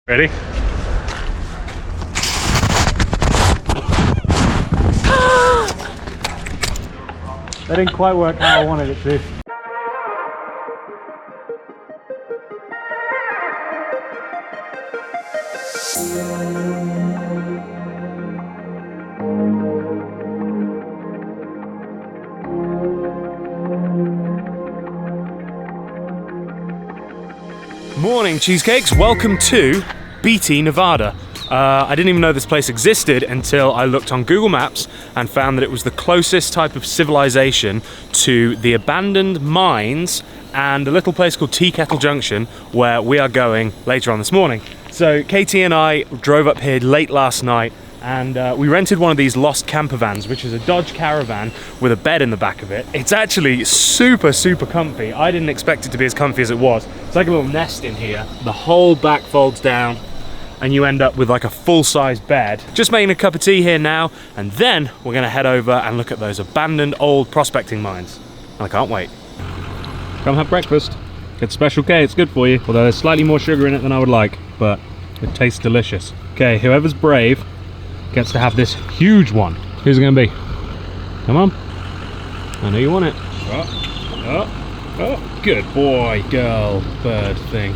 Ready? That didn't quite work how I wanted it to. Morning cheesecakes, welcome to Beatty, Nevada. I didn't even know this place existed until I looked on Google Maps and found that it was the closest type of civilization to the abandoned mines and a little place called Tea Kettle Junction, where we are going later on this morning. So Katie and I drove up here late last night and we rented one of these lost camper vans, which is a Dodge Caravan with a bed in the back of it. It's actually super comfy. I didn't expect it to be as comfy as it was. It's like a little nest in here. The whole back folds down and you end up with like a full-size bed. Just making a cup of tea here now, and then we're gonna head over and look at those abandoned old prospecting mines. And I can't wait. Come have breakfast. It's Special K, it's good for you. Although there's slightly more sugar in it than I would like, but it tastes delicious. Okay, whoever's brave gets to have this huge one. Who's it gonna be? Come on. I know you want it. Oh, good boy, girl, bird thing.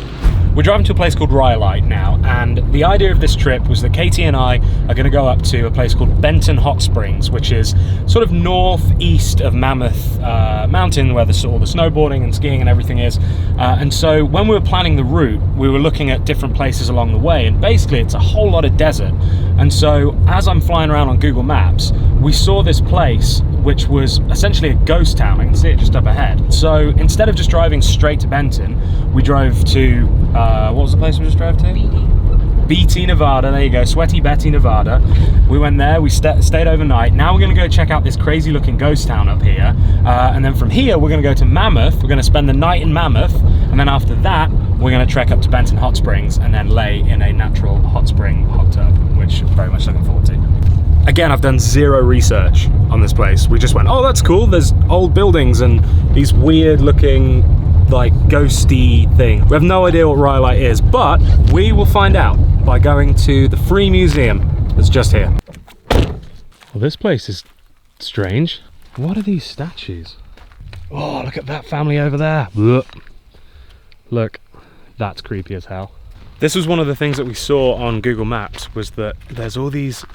We're driving to a place called Rhyolite now, and the idea of this trip was that Katie and I are going to go up to a place called Benton Hot Springs, which is sort of northeast of Mammoth Mountain, where all the snowboarding and skiing and everything is. And so when we were planning the route, we were looking at different places along the way, and basically it's a whole lot of desert. And so as I'm flying around on Google Maps, we saw this place which was essentially a ghost town. I can see it just up ahead. So instead of just driving straight to Benton, we drove to, what was the place we just drove to? Beatty, Nevada, there you go, Sweaty Betty, Nevada. We went there, we stayed overnight. Now we're gonna go check out this crazy looking ghost town up here. And then from here, we're gonna go to Mammoth. We're gonna spend the night in Mammoth. And then after that, we're gonna trek up to Benton Hot Springs and then lay in a natural hot spring hot tub, which I'm very much looking forward to. Again, I've done zero research on this place. We just went, oh, that's cool. There's old buildings and these weird looking, like, ghosty thing. We have no idea what Rhyolite is, but we will find out by going to the free museum that's just here. Well, this place is strange. What are these statues? Oh, look at that family over there. Look, that's creepy as hell. This was one of the things that we saw on Google Maps, was that there's all these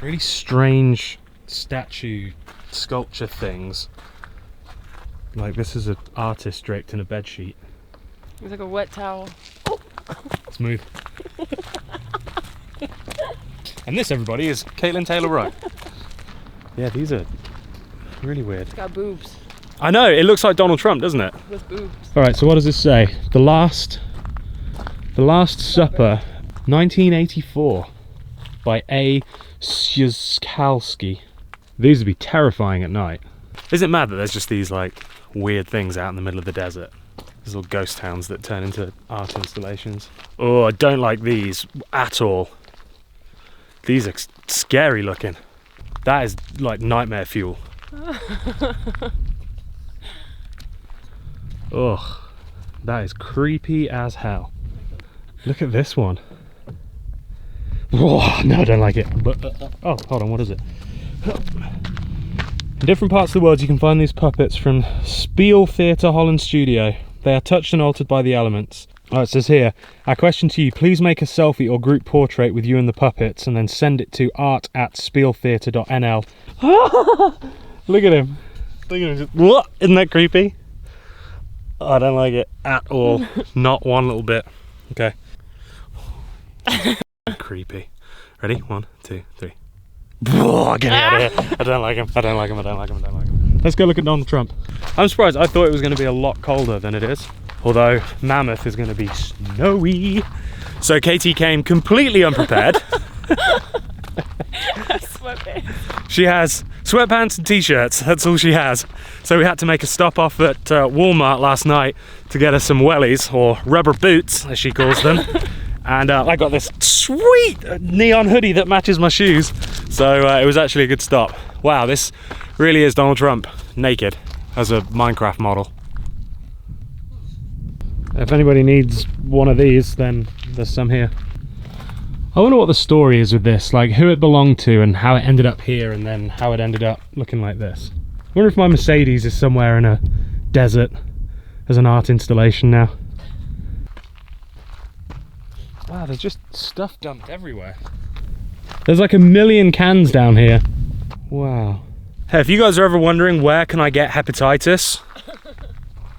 really strange statue sculpture things. Like, this is an artist draped in a bed sheet. It's like a wet towel. Oh. Let's move. And this, everybody, is Caitlin Taylor-Wright. Yeah, these are really weird. It's got boobs. I know, it looks like Donald Trump, doesn't it? With boobs. All right, so what does this say? The Last Supper, 1984, by A. Szykalski. These would be terrifying at night. Isn't it mad that there's just these like weird things out in the middle of the desert? These little ghost towns that turn into art installations. Oh, I don't like these at all. These are scary looking. That is like nightmare fuel. Ugh, that is creepy as hell. Look at this one. Whoa, no, I don't like it. But oh, hold on, what is it? In different parts of the world you can find these puppets from Spiel Theatre Holland Studio. They are touched and altered by the elements. Oh, it says here, our question to you, please make a selfie or group portrait with you and the puppets and then send it to art@spieltheatre.nl. Look at him. Look at him. What? Isn't that creepy? Oh, I don't like it at all. Not one little bit. Okay. Creepy. Ready? 1, 2, 3. Whoa, get out of here. I don't like him. I don't like him. I don't like him. I don't like him. Let's go look at Donald Trump. I'm surprised. I thought it was going to be a lot colder than it is. Although Mammoth is going to be snowy. So Katie came completely unprepared. Sweatpants. She has sweatpants and t-shirts. That's all she has. So we had to make a stop off at Walmart last night to get her some wellies, or rubber boots as she calls them. And I got this sweet neon hoodie that matches my shoes. So it was actually a good stop. Wow, this really is Donald Trump naked as a Minecraft model. If anybody needs one of these, then there's some here. I wonder what the story is with this, like who it belonged to and how it ended up here and then how it ended up looking like this. I wonder if my Mercedes is somewhere in a desert as an art installation now. Wow, there's just stuff dumped everywhere. There's like a million cans down here. Wow. Hey, if you guys are ever wondering where can I get hepatitis,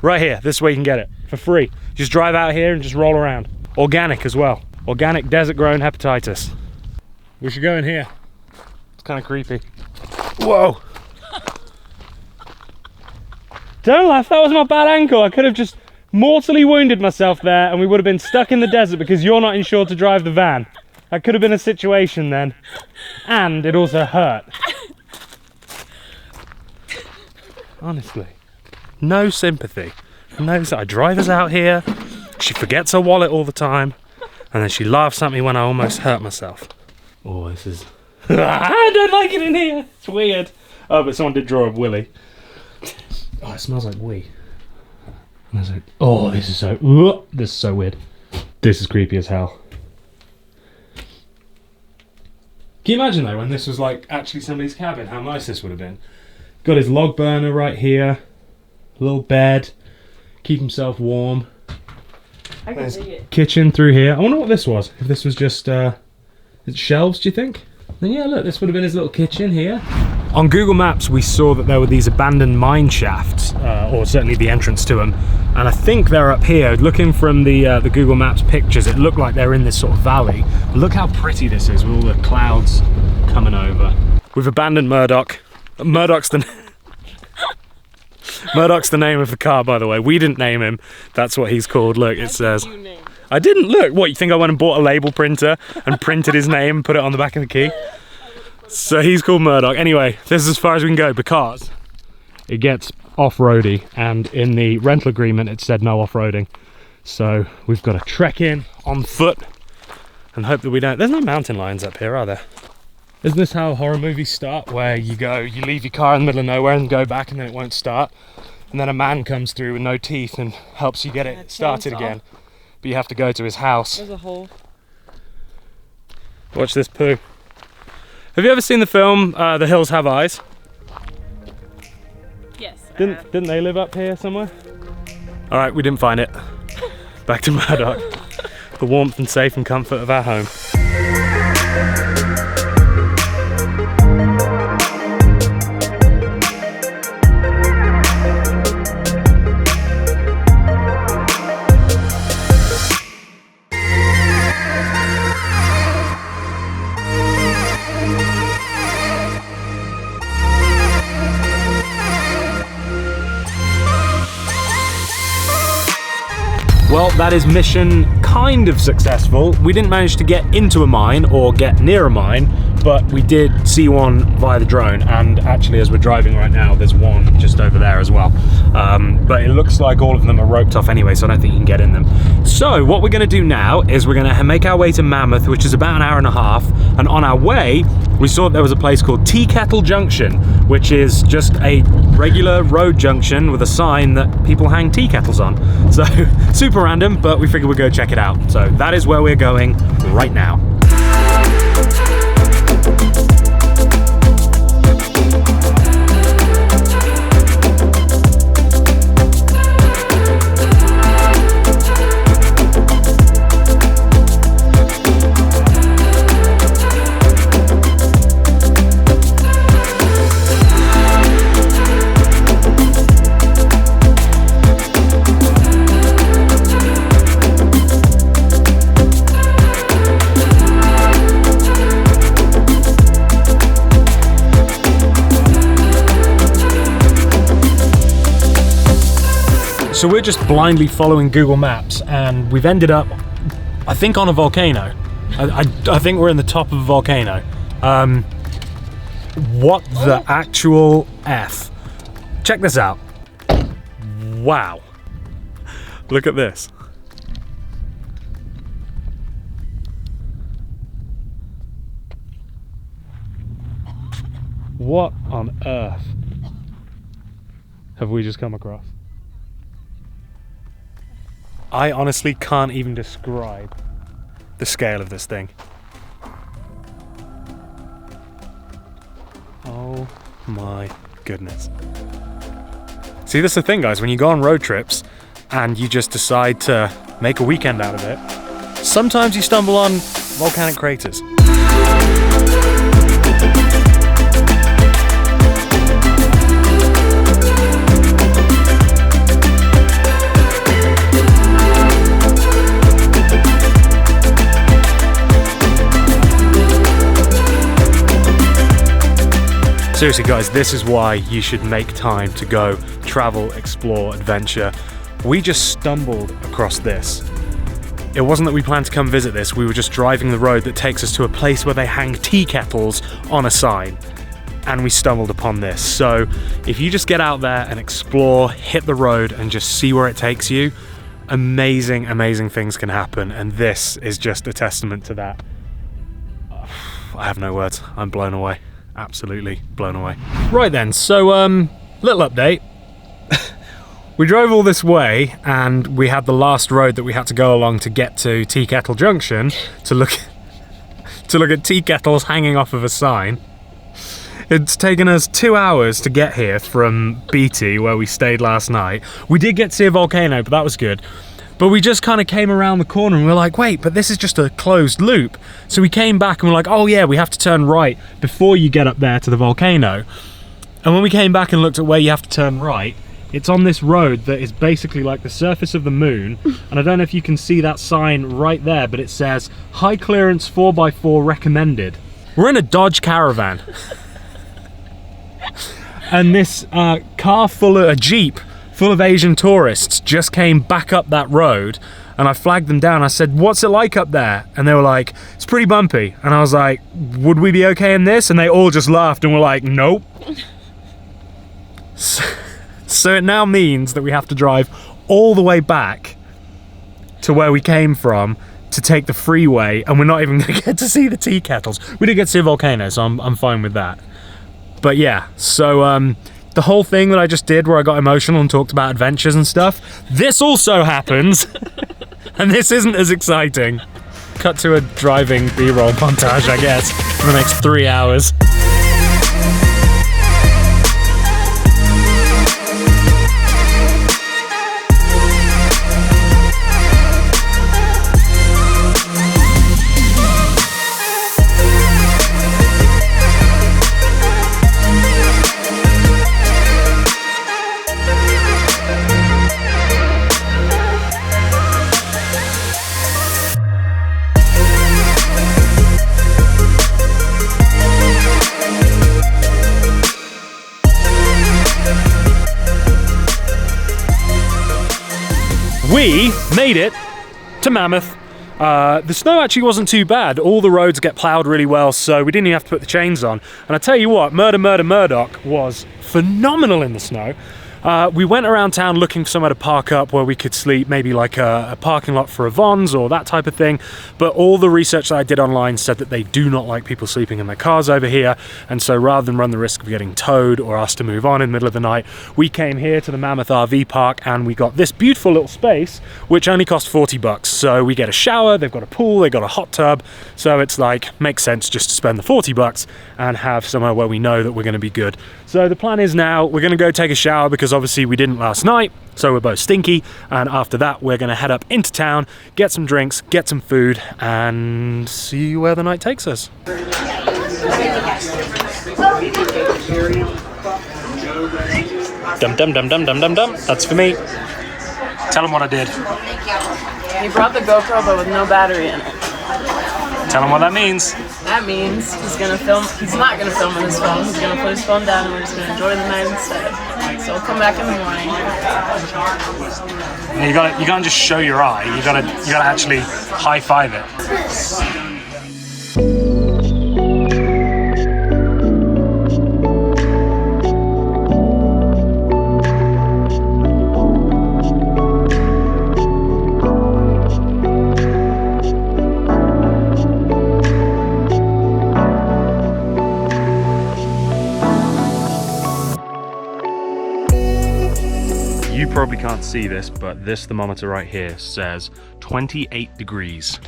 right here, this is where you can get it, for free. Just drive out here and just roll around. Organic as well. Organic desert grown hepatitis. We should go in here. It's kind of creepy. Whoa! Don't laugh, that was my bad ankle. I could have just mortally wounded myself there and we would have been stuck in the desert because you're not insured to drive the van. That could have been a situation then. And it also hurt. Honestly. No sympathy. No, I drive us out here. She forgets her wallet all the time. And then she laughs at me when I almost hurt myself. Oh, this is... I don't like it in here. It's weird. Oh, but someone did draw a willy. Oh, it smells like wee. And I was like, oh, this is so weird. This is creepy as hell. Can you imagine though, when this was like actually somebody's cabin, how nice this would have been? Got his log burner right here, a little bed, keep himself warm. I can see it. Kitchen through here. I wonder what this was. If this was just shelves, do you think? Then yeah, look, this would have been his little kitchen here. On Google Maps, we saw that there were these abandoned mine shafts, or certainly the entrance to them. And I think they're up here. Looking from the Google Maps pictures, it looked like they're in this sort of valley. But look how pretty this is with all the clouds coming over. We've abandoned Murdoch. Murdoch's the name of the car, by the way. We didn't name him. That's what he's called. Look, it says. I didn't. Look. What, you think I went and bought a label printer and printed his name and put it on the back of the key? So he's called Murdoch. Anyway, this is as far as we can go because it gets off-roady, and in the rental agreement it said no off-roading. So we've got to trek in on foot and hope that we don't... There's no mountain lions up here, are there? Isn't this how horror movies start? Where you leave your car in the middle of nowhere and go back and then it won't start. And then a man comes through with no teeth and helps you get it started again. But you have to go to his house. There's a hole. Watch this poo. Have you ever seen the film The Hills Have Eyes? Yes. Didn't they live up here somewhere? All right, we didn't find it. Back to Murdoch. The warmth and safe and comfort of our home. Well, that is mission kind of successful. We didn't manage to get into a mine or get near a mine, but we did see one via the drone, and actually as we're driving right now there's one just over there as well. But it looks like all of them are roped off anyway, so I don't think you can get in them. So what we're going to do now is we're going to make our way to Mammoth, which is about an hour and a half, and on our way we saw there was a place called Tea Kettle Junction, which is just a regular road junction with a sign that people hang tea kettles on. So super random, but we figured we'd go check it out. So that is where we're going right now. So we're just blindly following Google Maps and we've ended up, I think, on a volcano. I think we're in the top of a volcano. What the actual F? Check this out. Wow. Look at this. What on earth have we just come across? I honestly can't even describe the scale of this thing. my goodness. See, this is the thing, guys, when you go on road trips and you just decide to make a weekend out of it, sometimes you stumble on volcanic craters. Seriously guys, this is why you should make time to go travel, explore, adventure. We just stumbled across this. It wasn't that we planned to come visit this, we were just driving the road that takes us to a place where they hang tea kettles on a sign. And we stumbled upon this. So if you just get out there and explore, hit the road and just see where it takes you, amazing, amazing things can happen. And this is just a testament to that. I have no words, I'm blown away. Absolutely blown away. Right then, so little update. We drove all this way and we had the last road that we had to go along to get to Tea Kettle Junction to look at tea kettles hanging off of a sign. It's taken us 2 hours to get here from Beatty, where we stayed last night. We did get to see a volcano, but that was good. But we just kind of came around the corner and we were like, wait, but this is just a closed loop. So we came back and we're like, oh yeah, we have to turn right before you get up there to the volcano. And when we came back and looked at where you have to turn right, it's on this road that is basically like the surface of the moon. And I don't know if you can see that sign right there, but it says, high clearance 4x4 recommended. We're in a Dodge Caravan. And this car full of, a Jeep, full of Asian tourists just came back up that road, and I flagged them down. I said, what's it like up there? And they were like, it's pretty bumpy. And I was like, would we be okay in this? And they all just laughed and were like, nope. So it now means that we have to drive all the way back to where we came from to take the freeway, and we're not even gonna get to see the tea kettles. We did get to see a volcano, so I'm fine with that. But yeah, so the whole thing that I just did where I got emotional and talked about adventures and stuff, this also happens, and this isn't as exciting. Cut to a driving B-roll montage, I guess, for the next 3 hours. We made it to Mammoth. The snow actually wasn't too bad. All the roads get ploughed really well, so we didn't even have to put the chains on. And I tell you what, Murdoch was phenomenal in the snow. We went around town looking for somewhere to park up where we could sleep, maybe like a parking lot for a Vons or that type of thing. But all the research that I did online said that they do not like people sleeping in their cars over here. And so rather than run the risk of getting towed or asked to move on in the middle of the night, we came here to the Mammoth RV park and we got this beautiful little space, which only cost 40 bucks. So we get a shower, they've got a pool, they've got a hot tub. So it's like, makes sense just to spend the 40 bucks and have somewhere where we know that we're gonna be good. So the plan is now we're gonna go take a shower because obviously we didn't last night, so we're both stinky, and after that we're gonna head up into town, get some drinks, get some food, and see where the night takes us. Dum dum dum dum dum dum dum. That's for me. Tell them what I did. He brought the GoPro but with no battery in it. Tell them what that means. That means he's gonna film. He's not gonna film on his phone. He's gonna put his phone down and we're just gonna enjoy the night instead. So we'll come back in the morning. You can't just show your eye. You gotta actually high five it. You probably can't see this, but this thermometer right here says 28 degrees.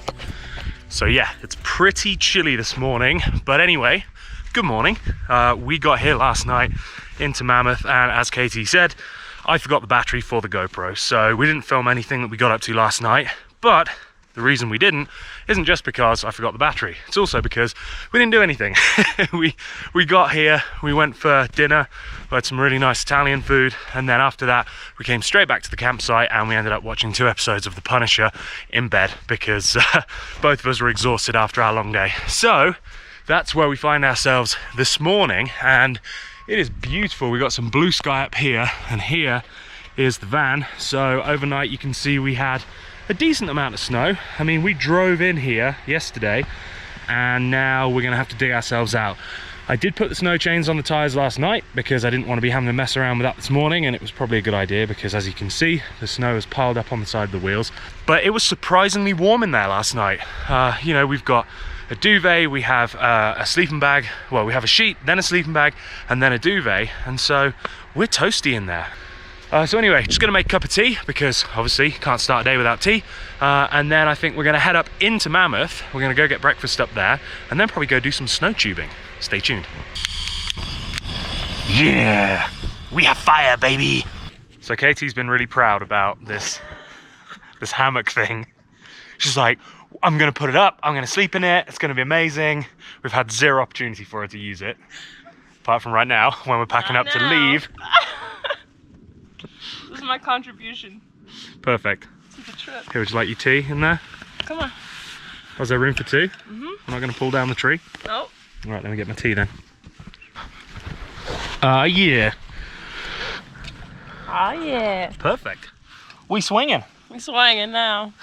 So yeah, it's pretty chilly this morning. But anyway, Good morning. We got here last night into Mammoth, and as Katie said, I forgot the battery for the GoPro, so we didn't film anything that we got up to last night. But the reason we didn't isn't just because I forgot the battery, it's also because we didn't do anything. we got here, we went for dinner, we had some really nice Italian food, and then after that we came straight back to the campsite and we ended up watching 2 episodes of The Punisher in bed because both of us were exhausted after our long day. So that's where we find ourselves this morning, and it is beautiful. We got some blue sky up here, and here is the van. So overnight you can see we had a decent amount of snow. I mean, we drove in here yesterday and now we're gonna have to dig ourselves out. I did put the snow chains on the tires last night because I didn't want to be having to mess around with that this morning, and it was probably a good idea because, as you can see, the snow is piled up on the side of the wheels. But it was surprisingly warm in there last night. You know, we've got a duvet, we have a sleeping bag, well, we have a sheet, then a sleeping bag, and then a duvet, and so we're toasty in there. So anyway, just gonna make a cup of tea because obviously can't start a day without tea, and then I think we're gonna head up into Mammoth. We're gonna go get breakfast up there and then probably go do some snow tubing. Stay tuned. Yeah, we have fire, baby. So Katie's been really proud about this hammock thing. She's like, I'm gonna put it up, I'm gonna sleep in it, it's gonna be amazing. We've had zero opportunity for her to use it, apart from right now when we're packing up to leave. This is my contribution. Perfect. To the trip. Here, would you like your tea in there? Come on. Was there room for 2? Mm-hmm. I'm not gonna pull down the tree. Nope. All right, let me get my tea then. Yeah. Oh yeah. Perfect. We swinging. We swinging now.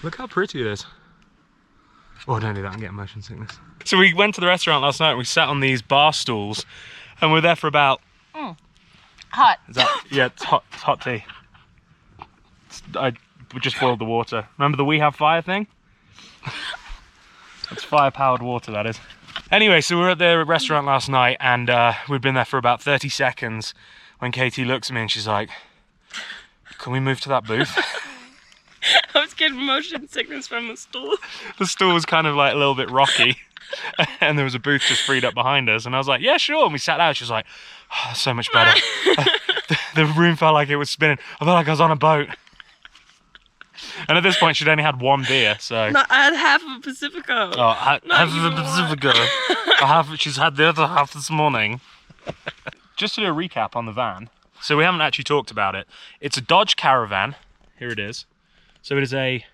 Look how pretty it is. Oh, don't do that, I'm getting motion sickness. So we went to the restaurant last night and we sat on these bar stools and we were there for about... Hot. Is that, yeah, it's hot tea. I just boiled the water. Remember the We Have Fire thing? It's fire-powered water, that is. Anyway, so we were at the restaurant last night and we'd been there for about 30 seconds when Katie looks at me and she's like, can we move to that booth? I was getting motion sickness from the stool. The stool was kind of like a little bit rocky and there was a booth just freed up behind us and I was like, yeah, sure. And we sat down. She was like, oh, that's so much better. The room felt like it was spinning. I felt like I was on a boat. And at this point, she'd only had 1 beer, so... No, I had half of a Pacifico. Oh, half of a Pacifico. She's had the other half this morning. Just to do a recap on the van. So we haven't actually talked about it. It's a Dodge Caravan. Here it is. So it is a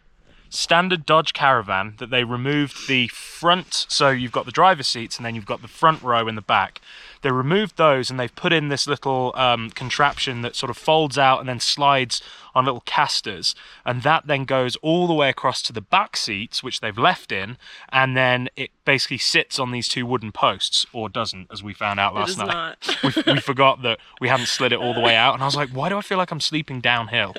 standard Dodge Caravan that they removed the front, so you've got the driver's seats and then you've got the front row in the back. They removed those and they've put in this little contraption that sort of folds out and then slides on little casters, and that then goes all the way across to the back seats, which they've left in, and then it basically sits on these 2 wooden posts, or doesn't, as we found out last night. We forgot that we hadn't slid it all the way out, and I was like, why do I feel like I'm sleeping downhill?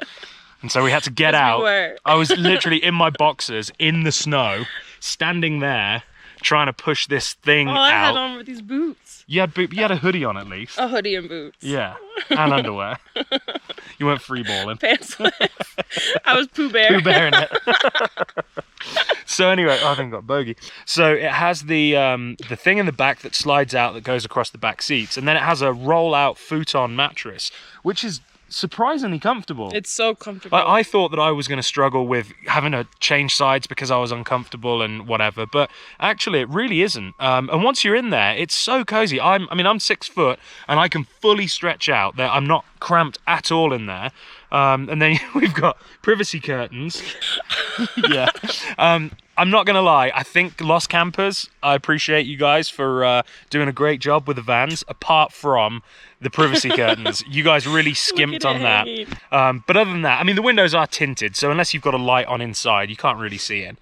And so we had to get out. I was literally in my boxers in the snow, standing there, trying to push this thing out. All I had on were these boots. You had a hoodie on at least. A hoodie and boots. Yeah, and underwear. You weren't free balling. Pants. I was Pooh Bear. Pooh Bear in it. So anyway, I think I got bogey. So it has the thing in the back that slides out that goes across the back seats, and then it has a roll-out futon mattress, which is surprisingly comfortable. It's so comfortable. I thought that I was going to struggle with having to change sides because I was uncomfortable and whatever, but actually it really isn't. And once you're in there, it's so cozy. I mean, I'm 6 foot and I can fully stretch out. I'm not cramped at all in there. And then we've got privacy curtains. Yeah. I'm not going to lie, I think Lost Campers, I appreciate you guys for doing a great job with the vans, apart from the privacy curtains. You guys really skimped on that. But other than that, I mean, the windows are tinted, so unless you've got a light on inside, you can't really see in.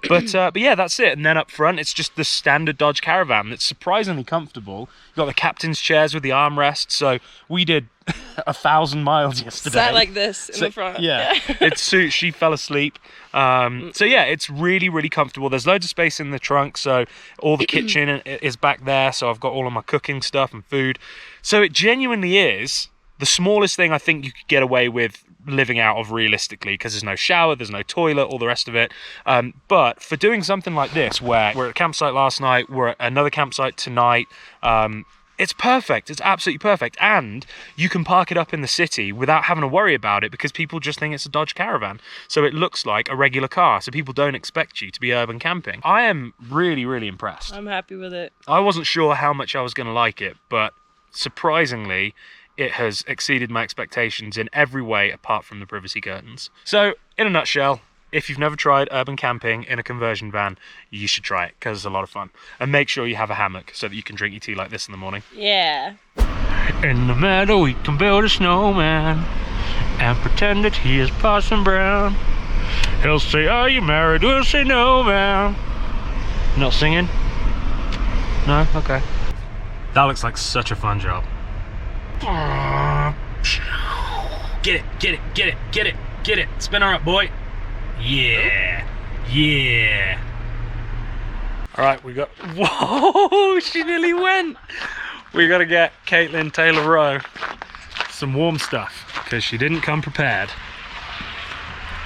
But yeah, that's it. And then up front, it's just the standard Dodge Caravan that's surprisingly comfortable. You've got the captain's chairs with the armrests, so we did 1,000 miles yesterday. Sat like this in the front. Yeah, it suits. She fell asleep. So yeah, it's really, really comfortable. There's loads of space in the trunk, so all the kitchen is back there, so I've got all of my cooking stuff and food. So it genuinely is the smallest thing I think you could get away with living out of realistically, because there's no shower, there's no toilet, all the rest of it. But for doing something like this, where we're at a campsite last night, we're at another campsite tonight, it's perfect. It's absolutely perfect. And you can park it up in the city without having to worry about it, because people just think it's a Dodge Caravan. So it looks like a regular car. So people don't expect you to be urban camping. I am really, really impressed. I'm happy with it. I wasn't sure how much I was going to like it, but surprisingly, it has exceeded my expectations in every way apart from the privacy curtains. So, in a nutshell, if you've never tried urban camping in a conversion van, you should try it, because it's a lot of fun. And make sure you have a hammock so that you can drink your tea like this in the morning. Yeah. In the meadow we can build a snowman and pretend that he is Parson Brown. He'll say, are you married? We'll say no, man. Not singing? No? Okay. That looks like such a fun job. Get it, get it, get it, get it, get it. Spin her up, boy. Yeah, yeah. All right, we got, whoa, she nearly went. We gotta get Caitlin Taylor Rowe some warm stuff, because she didn't come prepared.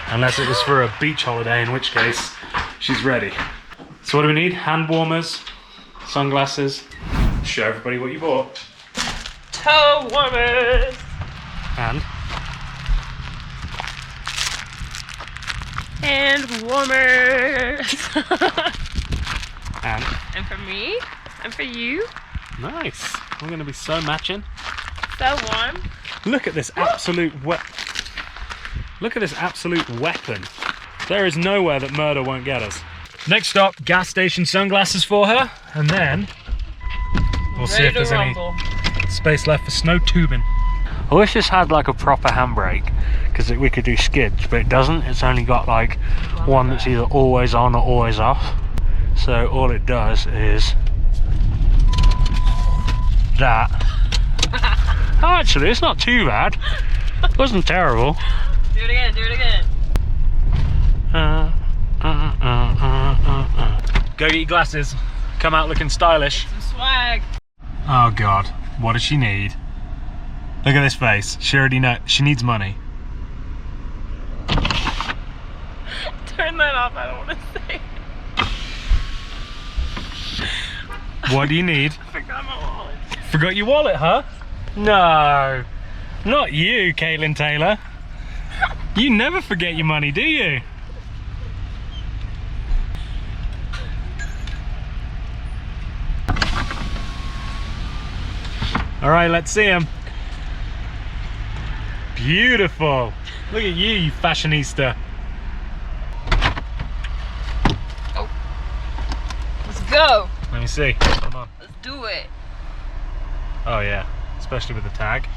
Unless it was for a beach holiday, in which case she's ready. So what do we need? Hand warmers, sunglasses. Show everybody what you bought. Toe warmers. And And warmers. and for me. And for you. nice. We're gonna be so matching. So warm. Look at this absolute Look at this absolute weapon. There is nowhere that murder won't get us. Next stop, gas station sunglasses for her, and then we'll see if there's any space left for snow tubing. I wish this had like a proper handbrake, because we could do skids, but it doesn't. It's only got like one that's either always on or always off. So all it does is that. Oh, actually, it's not too bad. It wasn't terrible. Do it again, do it again. Go get your glasses. Come out looking stylish. Some swag. Oh God, what does she need? Look at this face. She already knows. She needs money. Turn that off, I don't want to say it. What do you need? I forgot my wallet. Forgot your wallet, huh? No, not you, Caitlin Taylor. You never forget your money, do you? All right, let's see him. Beautiful. Look at you, you fashionista. Oh. Let's go. Let me see. Come on. Let's do it. Oh yeah, especially with the tag.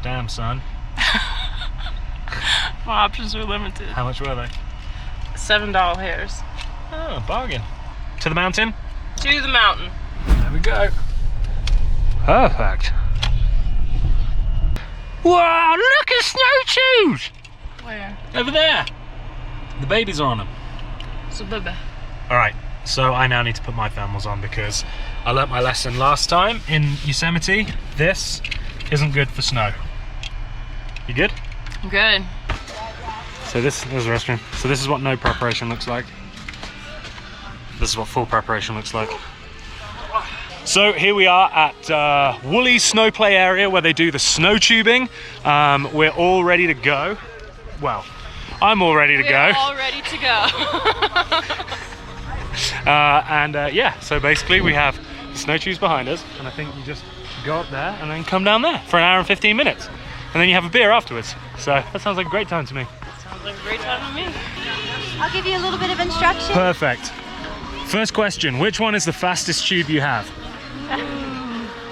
Damn, son. My options are limited. How much were they? $7 hairs. Oh, bargain. To the mountain? To the mountain. There we go. Perfect. Wow, look at snowshoes! Where? Over there. The babies are on them. So baby. Alright, so I now need to put my thermals on, because I learnt my lesson last time in Yosemite. This isn't good for snow. You good? I'm good. So there's the restroom. So this is what no preparation looks like. This is what full preparation looks like. So here we are at Woolly Snow Play Area, where they do the snow tubing. We're all ready to go. Well, I'm all ready to go. We're all ready to go. Yeah, so basically we have the snow tubes behind us, and I think you just go up there and then come down there for an hour and 15 minutes. And then you have a beer afterwards. So that sounds like a great time to me. Sounds like a great time to me. I'll give you a little bit of instruction. Perfect. First question, which one is the fastest tube you have?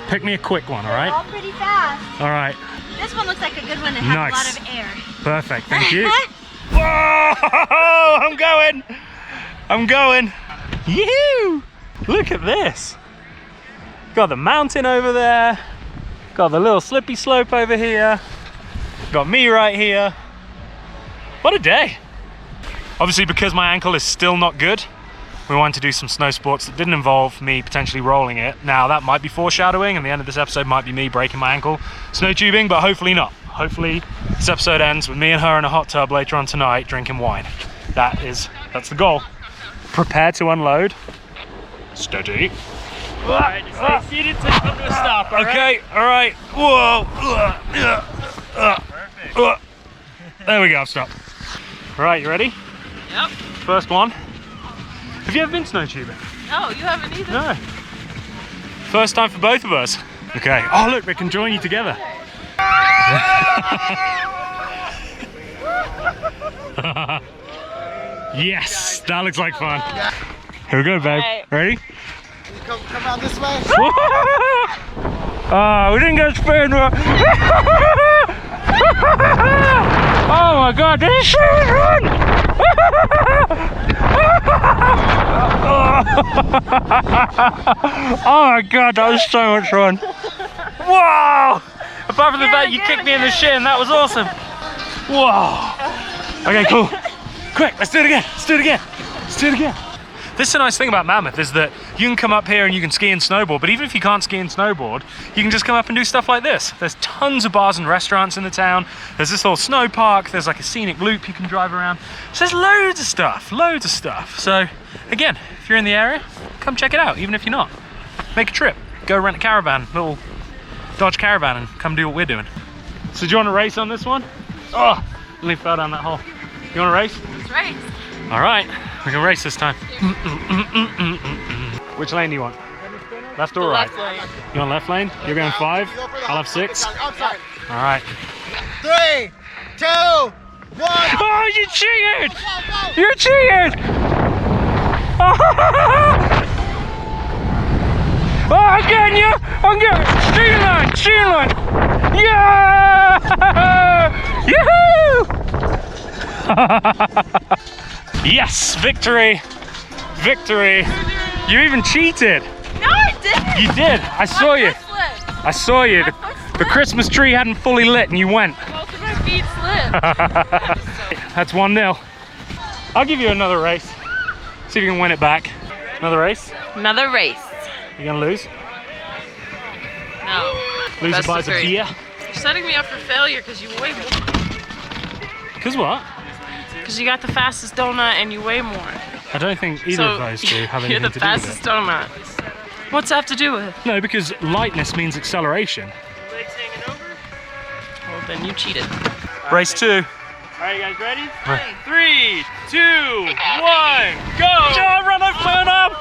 Pick me a quick one, all They're right? all pretty fast. All right. This one looks like a good one that has Nice. a lot of air. Perfect, thank you. Whoa! I'm going! I'm going! Yoo! Look at this! Got the mountain over there. Got the little slippy slope over here. Got me right here. What a day! Obviously, because my ankle is still not good, we wanted to do some snow sports that didn't involve me potentially rolling it. Now, that might be foreshadowing, and the end of this episode might be me breaking my ankle snow tubing, but hopefully not. hopefully this episode ends with me and her in a hot tub later on tonight drinking wine. That's the goal. Prepare to unload. Steady. Alright, just stay seated till you come to a stop, Okay, alright. Whoa. Perfect. There we go, stop. Alright, you ready? Yep. First one. Have you ever been snow tubing? No, you haven't either. No. First time for both of us. Okay. Oh look, we can join you together. Yes, that looks like fun. Here we go, babe. Right. Ready? Come out this way. We didn't get spin. Oh my god, this is so fun! Oh my god, that was so much fun. Whoa! Apart from the fact you kicked me in the shin, that was awesome. Whoa! Okay, cool. Quick, let's do it again. Let's do it again. Let's do it again. This is the nice thing about Mammoth, is that you can come up here and you can ski and snowboard, but even if you can't ski and snowboard, you can just come up and do stuff like this. There's tons of bars and restaurants in the town. There's this whole snow park. There's like a scenic loop you can drive around. So there's loads of stuff. So again, if you're in the area, come check it out, even if you're not. Make a trip. Go rent a caravan, little Dodge Caravan, and come do what we're doing. So do you want to race on this one? Oh, nearly fell down that hole. You want to race? Let's race. All right, we can race this time. Which lane do you want? Left or right? Left lane. You want left lane? You're going 5, I'll have 6. Outside. All right. 3, 2, 1. Oh, you cheated! You cheated! Oh, I'm getting you! I'm getting streamline! Yeah! Yahoo! Yes, victory! You even cheated. No, I didn't. You did. I saw you. I saw you. The Christmas tree hadn't fully lit and you went. Both of my feet slipped. That's 1-0. I'll give you another race. See if you can win it back. Another race? Another race. You gonna lose? No. Loser Best buys of a 3. beer. You're setting me up for failure because you weigh more. Cause what? Because you got the fastest donut and you weigh more. I don't think either of those two have You're anything the to do with fastest it. donut. What's that have to do with it? No, because lightness means acceleration. Legs hanging over. Well, then you cheated. Race 2. Alright, you guys ready? Right. 3, 2, 1, go! Oh, run up, turn up!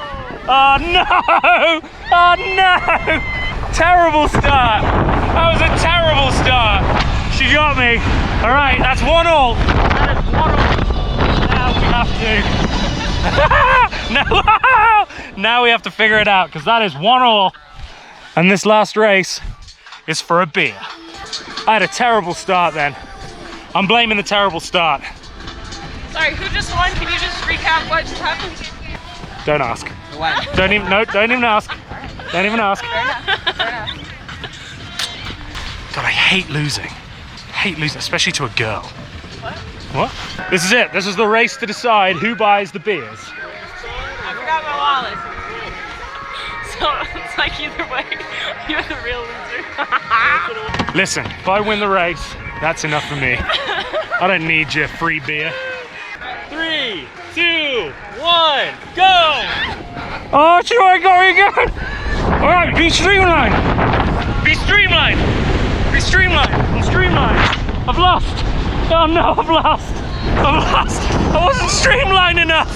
Oh no! Oh no! Terrible start! That was a terrible start! She got me! Alright, that's 1-all! That is 1-all! Now we have to... now we have to figure it out, because that is 1-all! And this last race is for a beer. I had a terrible start then. I'm blaming the terrible start. Sorry, who just won? Can you just recap what just happened? Don't ask. Don't even ask. Don't even ask. God, I hate losing. Especially to a girl. What? This is it. This is the race to decide who buys the beers. I forgot my wallet. So it's like either way, you're the real loser. Listen, if I win the race, that's enough for me. I don't need your free beer. 3, 2, 1, go! Oh, she might go again! Alright, be streamlined! I'm streamlined! I've lost! Oh no, I've lost! I wasn't streamlined enough!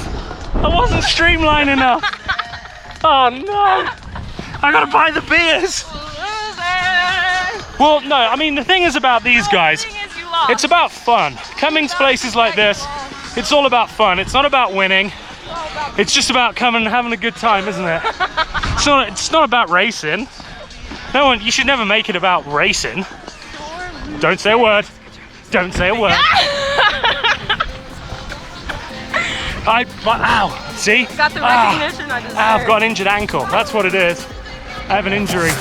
Oh no! I gotta buy the beers! Well, no, I mean, the thing is about these guys, The thing is you lost. it's about fun. Coming to places like this, it's all about fun. It's not about winning. It's just about coming and having a good time, isn't it? It's not about racing. No one, you should never make it about racing. Don't say a word. Don't say a word. Ow, see? Got the recognition I deserve. I've got an injured ankle. That's what it is. I have an injury.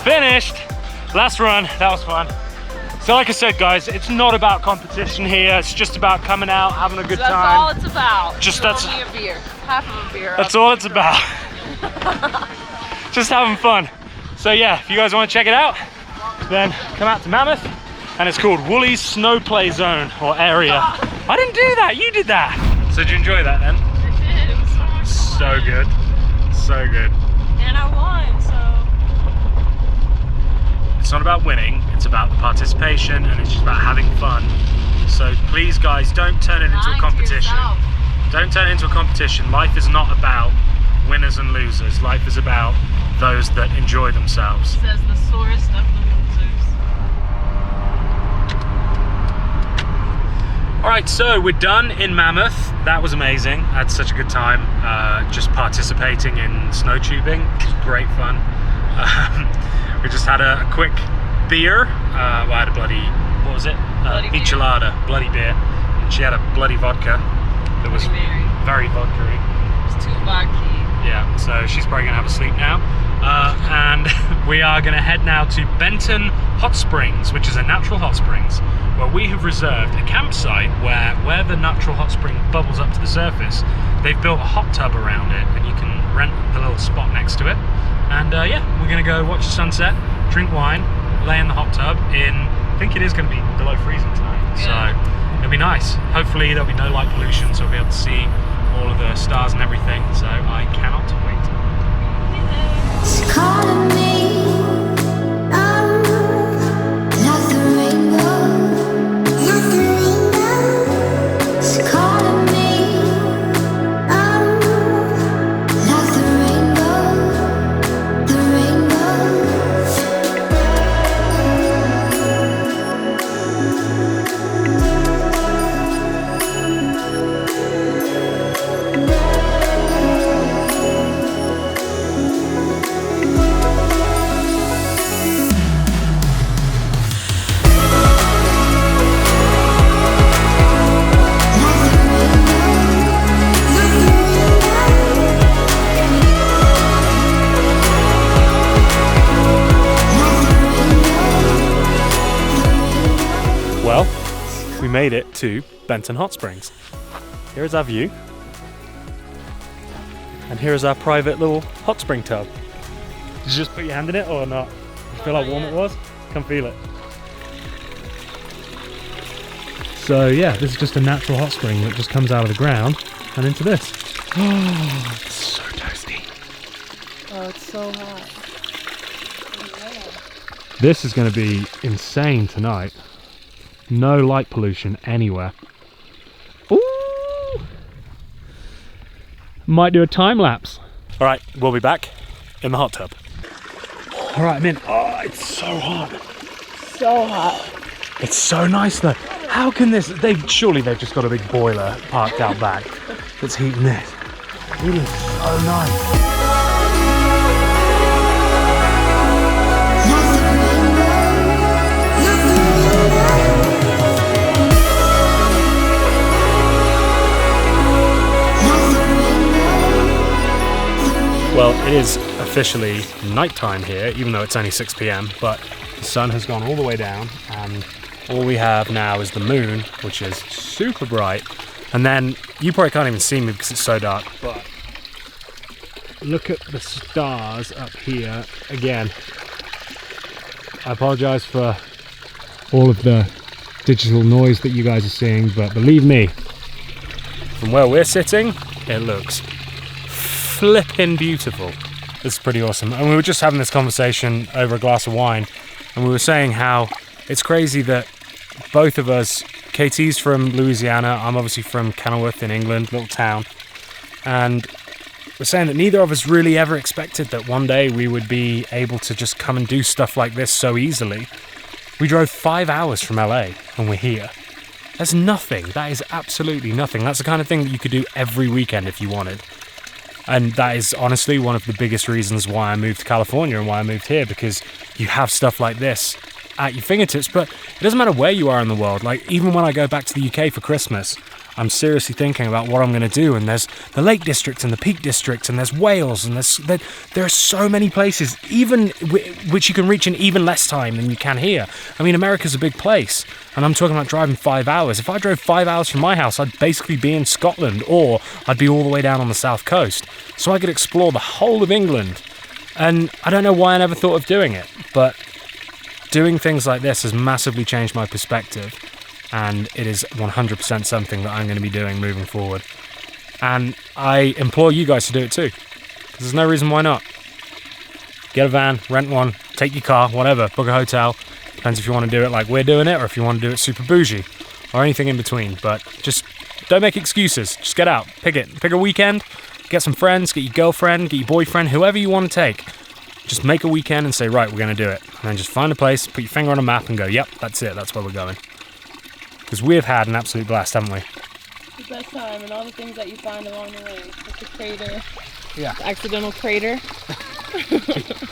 finished. Last run, that was fun. So like I said, guys, it's not about competition here. It's just about coming out, having a good time. That's all it's about. Just You that's owe me a beer. Half of a beer. That's all it's about. Just having fun. So yeah, if you guys want to check it out, then come out to Mammoth, and it's called Woolies Snow Play Zone or area. I didn't do that, you did that. So did you enjoy that then? I did. It was so much fun. So good, so good. And I won, so. It's not about winning, it's about the participation, and it's just about having fun. So please guys, don't turn it into a competition. Don't turn it into a competition. Life is not about winners and losers. Life is about those that enjoy themselves. Says the sorest of the losers. Alright, so we're done in Mammoth. That was amazing. I had such a good time just participating in snow tubing. It was great fun. We just had a quick beer. Well, I had a bloody, what was it? Michelada, bloody beer. And she had a bloody vodka that was very vodka-y. It was too vodka. Yeah, so she's probably gonna have a sleep now. And we are gonna head now to Benton Hot Springs, which is a natural hot springs, where we have reserved a campsite where the natural hot spring bubbles up to the surface. They've built a hot tub around it, and you can rent the little spot next to it. And yeah, we're gonna go watch the sunset, drink wine, lay in the hot tub I think it is gonna be below freezing tonight. Yeah. So it'll be nice. Hopefully there'll be no light pollution, so we'll be able to see all of the stars and everything. So I cannot wait. It's calling me, like the rainbow, like the rainbow. It's calling me, like the rainbow, the rainbow. Well, we made it to Benton Hot Springs. Here is our view. And here is our private little hot spring tub. Did you just put your hand in it or not? You feel how warm it was? Come feel it. So yeah, this is just a natural hot spring that just comes out of the ground and into this. Oh, it's so toasty. Oh, it's so hot. This is going to be insane tonight. No light pollution anywhere. Ooh! Might do a time lapse. All right, we'll be back in the hot tub. All right, I'm in. Oh, it's so hot. So hot. It's so nice though. How can this? Surely they've just got a big boiler parked out back that's heating this. It is so nice. Well, it is officially nighttime here, even though it's only 6 p.m, but the sun has gone all the way down, and all we have now is the moon, which is super bright. And then, you probably can't even see me because it's so dark, but look at the stars up here again. I apologize for all of the digital noise that you guys are seeing, but believe me, from where we're sitting, it looks flipping beautiful. This is pretty awesome. And we were just having this conversation over a glass of wine, and we were saying how it's crazy that both of us, KT's from Louisiana, I'm obviously from Kenilworth in England, little town, and we're saying that neither of us really ever expected that one day we would be able to just come and do stuff like this so easily. We drove 5 hours from LA and we're here. That's nothing. That is absolutely nothing. That's the kind of thing that you could do every weekend if you wanted. And that is honestly one of the biggest reasons why I moved to California and why I moved here, because you have stuff like this at your fingertips. But it doesn't matter where you are in the world. Like, even when I go back to the UK for Christmas, I'm seriously thinking about what I'm going to do. And there's the Lake District and the Peak District, and there's Wales, and there are so many places, even which you can reach in even less time than you can here. I mean, America's a big place, and I'm talking about driving 5 hours. If I drove 5 hours from my house, I'd basically be in Scotland, or I'd be all the way down on the south coast. So I could explore the whole of England. And I don't know why I never thought of doing it, but doing things like this has massively changed my perspective, and it is 100% something that I'm going to be doing moving forward. And I implore you guys to do it too. There's no reason why not. Get a van, rent one, take your car, whatever, book a hotel. Depends if you want to do it like we're doing it, or if you want to do it super bougie, or anything in between. But just don't make excuses. Just get out, pick a weekend. Get some friends, get your girlfriend, get your boyfriend, whoever you want to take. Just make a weekend and say, right, we're going to do it. And then just find a place, put your finger on a map and go, yep, that's it, that's where we're going. Because we've had an absolute blast, haven't we? The best time, and all the things that you find along the way. Like the crater. Yeah. The accidental crater.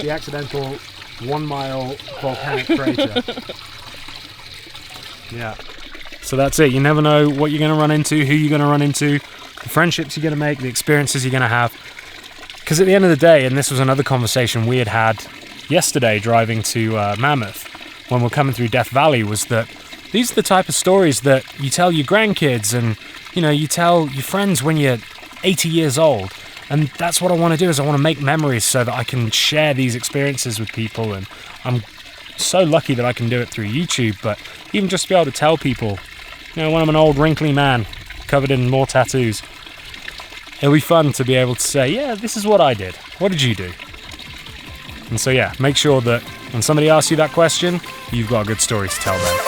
The accidental 1 mile volcanic crater. Yeah. So that's it. You never know what you're going to run into, who you're going to run into, the friendships you're going to make, the experiences you're going to have. Because at the end of the day, and this was another conversation we had yesterday driving to Mammoth when we're coming through Death Valley, was that these are the type of stories that you tell your grandkids and, you know, you tell your friends when you're 80 years old. And that's what I want to do, is I want to make memories so that I can share these experiences with people. And I'm so lucky that I can do it through YouTube, but even just to be able to tell people, you know, when I'm an old wrinkly man covered in more tattoos, it'll be fun to be able to say, yeah, this is what I did. What did you do? And so, yeah, make sure that when somebody asks you that question, you've got a good story to tell them.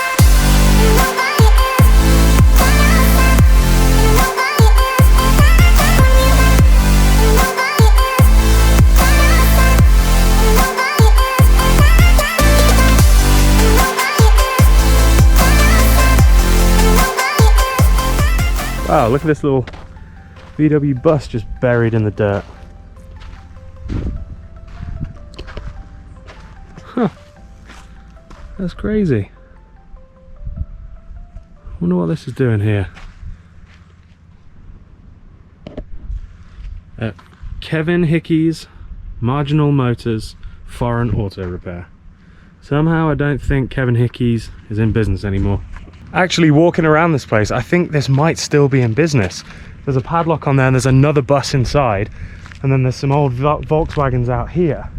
Wow, look at this little VW bus just buried in the dirt. Huh. That's crazy. Wonder what this is doing here. Kevin Hickey's Marginal Motors Foreign Auto Repair. Somehow I don't think Kevin Hickey's is in business anymore. Actually, walking around this place, I think this might still be in business. There's a padlock on there and there's another bus inside, and then there's some old Volkswagens out here.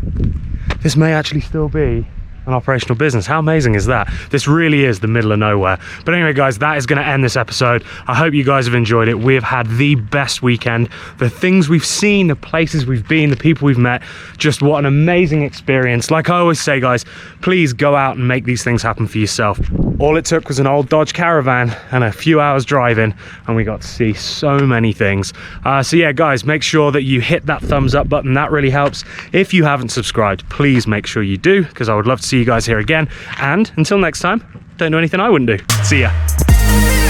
This may actually still be an operational business. How amazing is that? This really is the middle of nowhere. But anyway, guys, that is going to end this episode. I hope you guys have enjoyed it. We have had the best weekend. The things we've seen, the places we've been, the people we've met, just what an amazing experience. Like I always say, guys, please go out and make these things happen for yourself. All it took was an old Dodge Caravan and a few hours driving, and we got to see so many things. So yeah, guys, make sure that you hit that thumbs up button. That really helps. If you haven't subscribed, please make sure you do, because I would love to see you guys here again. And until next time, don't do anything I wouldn't do. See ya.